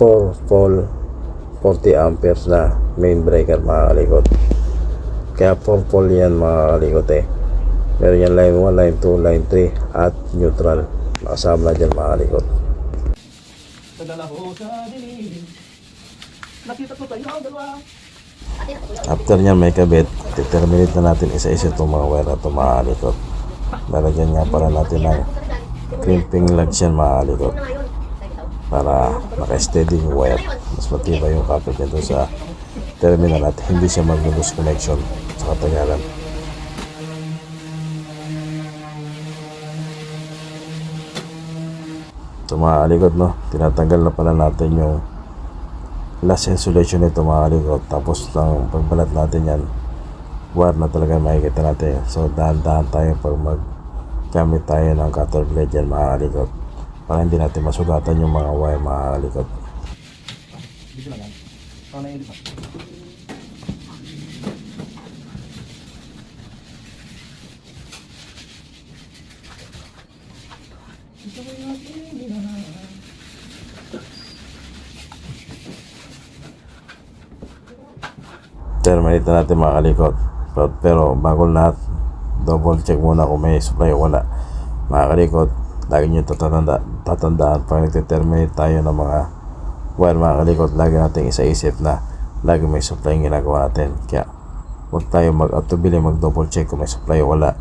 4 pole 40 amperes na main breaker mga kalikot. Kaya 4 pole yan mga kalikot Meron yan line 1, line 2, line 3 at neutral. Nakasama na dyan mga kalikot. After nyan may kabit, determinate na natin isa-isa itong mga wire na itong mga kalikot. Lalagyan nga para natin ng crimping lugs yan mga kalikot, para naka-steady yung wire. Mas matibay yung kapit nito sa terminal at hindi siya mag-lose connection sa katagalan. Ito mga kalikot, no? Tinatanggal na pala natin yung last insulation nito mga kalikot. Tapos lang pagbalat natin yan, wire na talaga makikita natin. So dahan-dahan tayo pag maggamit tayo ng cutter blade yan mga kalikot, para hindi natin masugatan yung mga wire mga kalikot. Terminate na natin mga kalikot. Pero bago lahat, double check muna kung may supply o wala mga kalikot. Lagi nyo tatandaan pag nagte-terminate tayo ng mga wire mga kalikot, lagi natin isa-isip na lagi may supply yung ginagawa natin. Kaya huwag tayo mag-autobili mag-double check kung may supply o wala,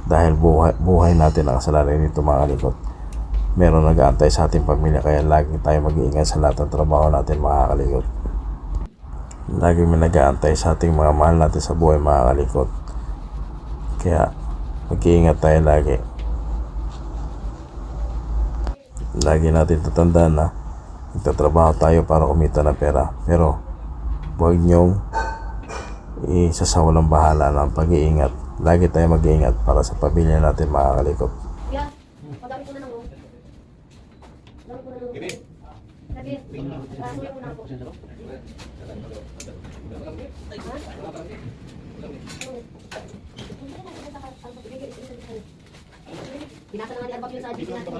dahil buhay natin ang kasalanan nito mga kalikot. Meron nag-aantay sa ating pamilya, kaya lagi tayo mag-iingat sa lahat ng trabaho natin mga kalikot. Lagi may nag-aantay sa ating mga mahal natin sa buhay mga kalikot, kaya mag-iingat tayo lagi. Lagi natin tatandaan na nagtatrabaho tayo para kumita ng pera, pero huwag nyong isasawalang bahala ng pag-iingat. Lagi tayo mag-iingat para sa pamilya natin mga kalikot. Pinasa na nga ni sa GC natin.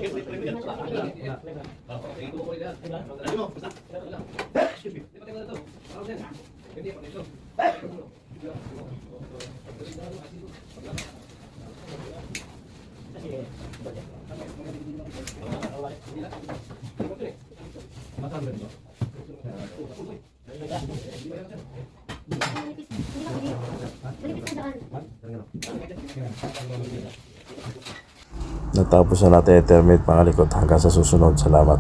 Natapos na natin i-terminate mga kalikot. Hanggang sa susunod. Salamat.